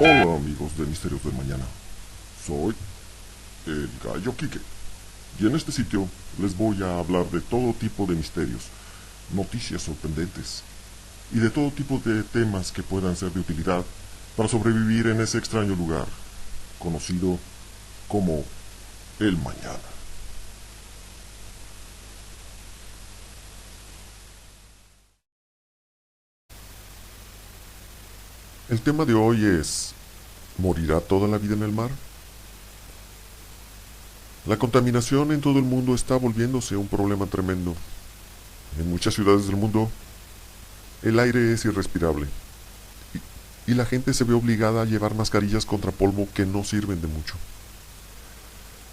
Hola amigos de Misterios del Mañana, soy el Gallo Quique y en este sitio les voy a hablar de todo tipo de misterios, noticias sorprendentes y de todo tipo de temas que puedan ser de utilidad para sobrevivir en ese extraño lugar conocido como el Mañana. El tema de hoy es: ¿morirá toda la vida en el mar? La contaminación en todo el mundo está volviéndose un problema tremendo. En muchas ciudades del mundo el aire es irrespirable y la gente se ve obligada a llevar mascarillas contra polvo que no sirven de mucho.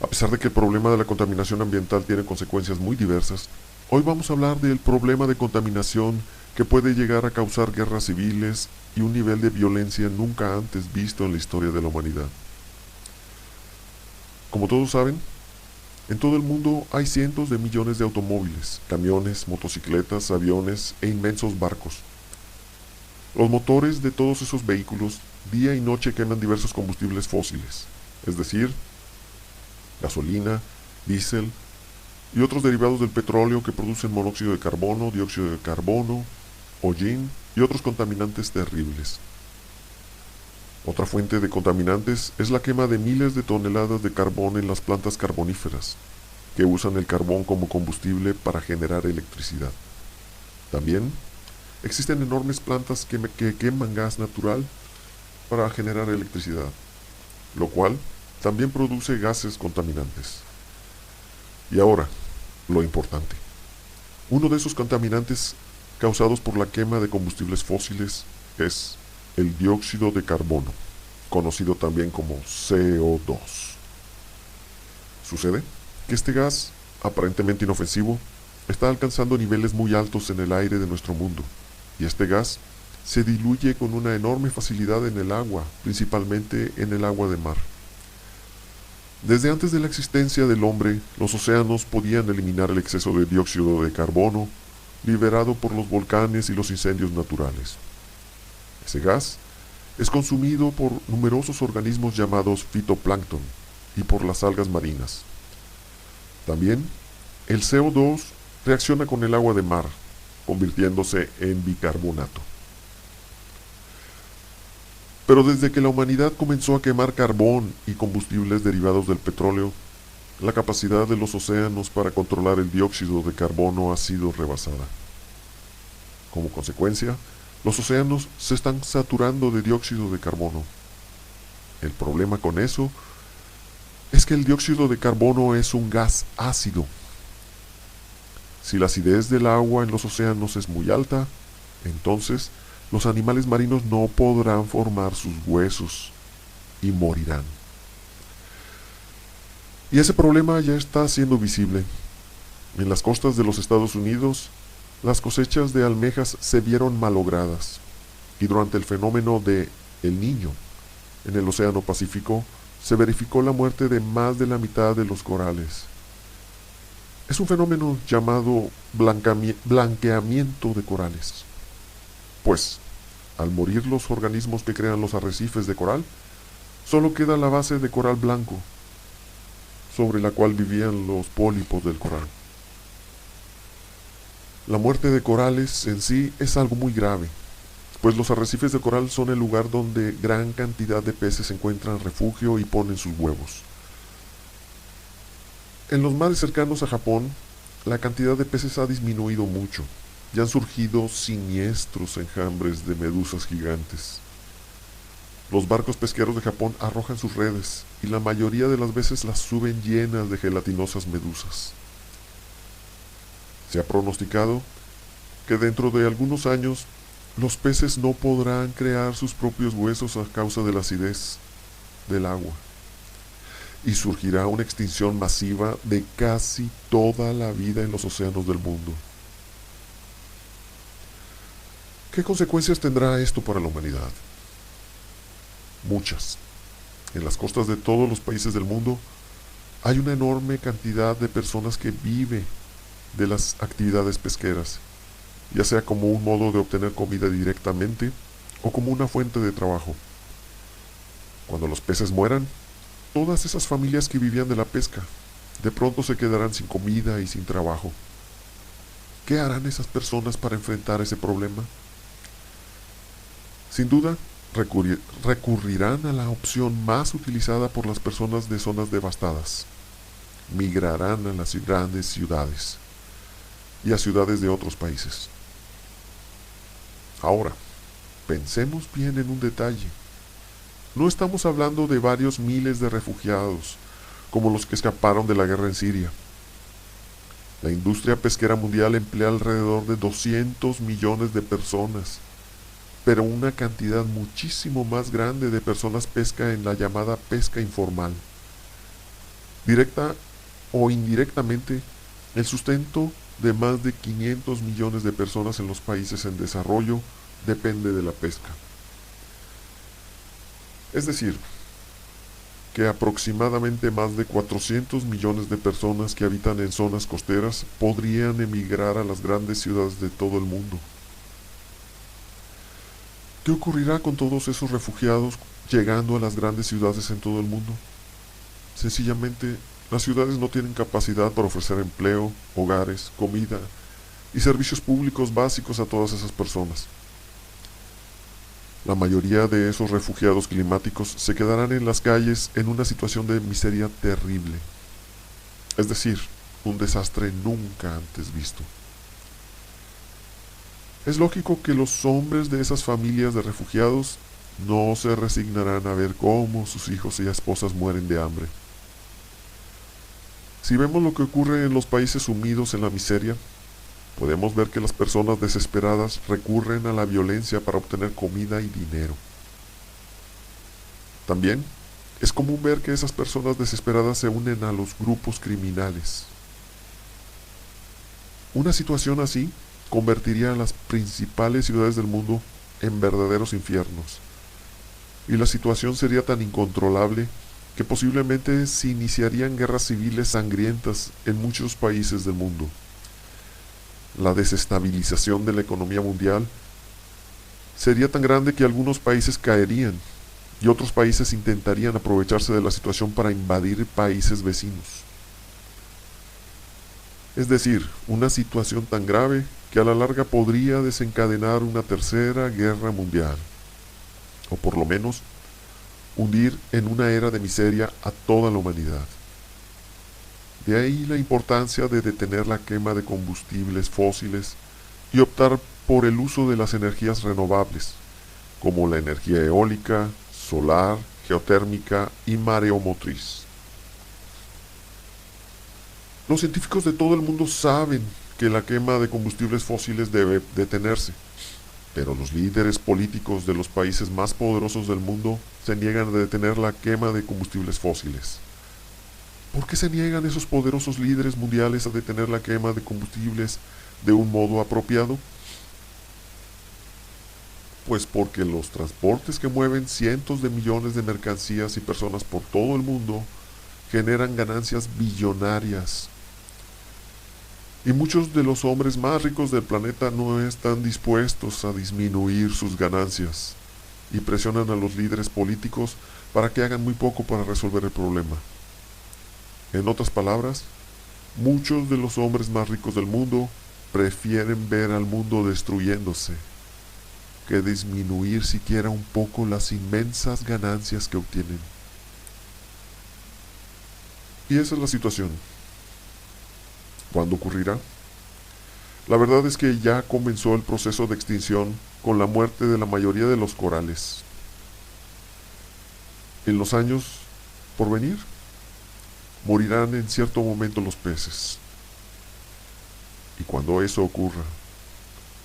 A pesar de que el problema de la contaminación ambiental tiene consecuencias muy diversas, hoy vamos a hablar del problema de contaminación que puede llegar a causar guerras civiles y un nivel de violencia nunca antes visto en la historia de la humanidad. Como todos saben, en todo el mundo hay cientos de millones de automóviles, camiones, motocicletas, aviones e inmensos barcos. Los motores de todos esos vehículos día y noche queman diversos combustibles fósiles, es decir, gasolina, diésel y otros derivados del petróleo que producen monóxido de carbono, dióxido de carbono, hollín y otros contaminantes terribles. Otra fuente de contaminantes es la quema de miles de toneladas de carbón en las plantas carboníferas, que usan el carbón como combustible para generar electricidad. También existen enormes plantas que queman gas natural para generar electricidad, lo cual también produce gases contaminantes. Y ahora, lo importante. Uno de esos contaminantes causados por la quema de combustibles fósiles es el dióxido de carbono, conocido también como CO2. Sucede que este gas, aparentemente inofensivo, está alcanzando niveles muy altos en el aire de nuestro mundo, y este gas se diluye con una enorme facilidad en el agua, principalmente en el agua de mar. Desde antes de la existencia del hombre, los océanos podían eliminar el exceso de dióxido de carbono liberado por los volcanes y los incendios naturales. Ese gas es consumido por numerosos organismos llamados fitoplancton y por las algas marinas. También, el CO2 reacciona con el agua de mar, convirtiéndose en bicarbonato. Pero desde que la humanidad comenzó a quemar carbón y combustibles derivados del petróleo, la capacidad de los océanos para controlar el dióxido de carbono ha sido rebasada. Como consecuencia, los océanos se están saturando de dióxido de carbono. El problema con eso es que el dióxido de carbono es un gas ácido. Si la acidez del agua en los océanos es muy alta, entonces los animales marinos no podrán formar sus huesos y morirán. Y ese problema ya está siendo visible. En las costas de los Estados Unidos, las cosechas de almejas se vieron malogradas, y durante el fenómeno de El Niño, en el Océano Pacífico, se verificó la muerte de más de la mitad de los corales. Es un fenómeno llamado blanqueamiento de corales. Pues, al morir los organismos que crean los arrecifes de coral, solo queda la base de coral blanco, sobre la cual vivían los pólipos del coral. La muerte de corales en sí es algo muy grave, pues los arrecifes de coral son el lugar donde gran cantidad de peces encuentran refugio y ponen sus huevos. En los mares cercanos a Japón, la cantidad de peces ha disminuido mucho y han surgido siniestros enjambres de medusas gigantes. Los barcos pesqueros de Japón arrojan sus redes y la mayoría de las veces las suben llenas de gelatinosas medusas. Se ha pronosticado que dentro de algunos años los peces no podrán crear sus propios huesos a causa de la acidez del agua, y surgirá una extinción masiva de casi toda la vida en los océanos del mundo. ¿Qué consecuencias tendrá esto para la humanidad? Muchas. En las costas de todos los países del mundo hay una enorme cantidad de personas que vive de las actividades pesqueras, ya sea como un modo de obtener comida directamente o como una fuente de trabajo. Cuando los peces mueran, todas esas familias que vivían de la pesca de pronto se quedarán sin comida y sin trabajo. ¿Qué harán esas personas para enfrentar ese problema? Sin duda, recurrirán a la opción más utilizada por las personas de zonas devastadas. Migrarán a las grandes ciudades y a ciudades de otros países. Ahora, pensemos bien en un detalle. No estamos hablando de varios miles de refugiados, como los que escaparon de la guerra en Siria. La industria pesquera mundial emplea alrededor de 200 millones de personas, pero una cantidad muchísimo más grande de personas pesca en la llamada pesca informal. Directa o indirectamente, el sustento de más de 500 millones de personas en los países en desarrollo depende de la pesca. Es decir, que aproximadamente más de 400 millones de personas que habitan en zonas costeras podrían emigrar a las grandes ciudades de todo el mundo. ¿Qué ocurrirá con todos esos refugiados llegando a las grandes ciudades en todo el mundo? Sencillamente, las ciudades no tienen capacidad para ofrecer empleo, hogares, comida y servicios públicos básicos a todas esas personas. La mayoría de esos refugiados climáticos se quedarán en las calles en una situación de miseria terrible. Es decir, un desastre nunca antes visto. Es lógico que los hombres de esas familias de refugiados no se resignarán a ver cómo sus hijos y esposas mueren de hambre. Si vemos lo que ocurre en los países sumidos en la miseria, podemos ver que las personas desesperadas recurren a la violencia para obtener comida y dinero. También es común ver que esas personas desesperadas se unen a los grupos criminales. Una situación así convertiría a las principales ciudades del mundo en verdaderos infiernos, y la situación sería tan incontrolable que posiblemente se iniciarían guerras civiles sangrientas en muchos países del mundo. La desestabilización de la economía mundial sería tan grande que algunos países caerían y otros países intentarían aprovecharse de la situación para invadir países vecinos. Es decir, una situación tan grave que a la larga podría desencadenar una tercera guerra mundial, o por lo menos hundir en una era de miseria a toda la humanidad. De ahí la importancia de detener la quema de combustibles fósiles y optar por el uso de las energías renovables, como la energía eólica, solar, geotérmica y mareomotriz. Los científicos de todo el mundo saben que la quema de combustibles fósiles debe detenerse, pero los líderes políticos de los países más poderosos del mundo se niegan a detener la quema de combustibles fósiles. ¿Por qué se niegan esos poderosos líderes mundiales a detener la quema de combustibles de un modo apropiado? Pues porque los transportes que mueven cientos de millones de mercancías y personas por todo el mundo generan ganancias billonarias. Y muchos de los hombres más ricos del planeta no están dispuestos a disminuir sus ganancias y presionan a los líderes políticos para que hagan muy poco para resolver el problema. En otras palabras, muchos de los hombres más ricos del mundo prefieren ver al mundo destruyéndose que disminuir siquiera un poco las inmensas ganancias que obtienen. Y esa es la situación. ¿Cuándo ocurrirá? La verdad es que ya comenzó el proceso de extinción con la muerte de la mayoría de los corales. En los años por venir, morirán en cierto momento los peces. Y cuando eso ocurra,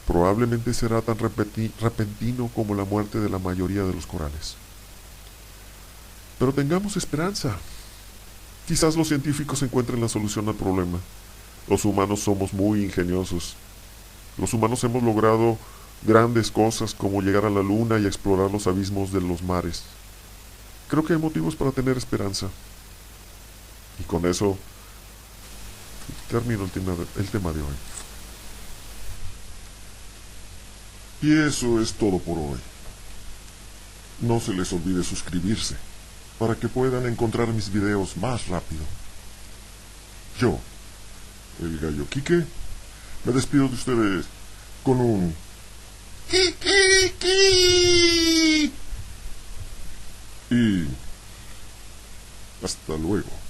probablemente será tan repentino como la muerte de la mayoría de los corales. Pero tengamos esperanza. Quizás los científicos encuentren la solución al problema. Los humanos somos muy ingeniosos. Los humanos hemos logrado grandes cosas como llegar a la luna y explorar los abismos de los mares. Creo que hay motivos para tener esperanza. Y con eso termino el tema de hoy. Y eso es todo por hoy. No se les olvide suscribirse para que puedan encontrar mis videos más rápido. Yo, el Gallo Quique, me despido de ustedes con un y hasta luego.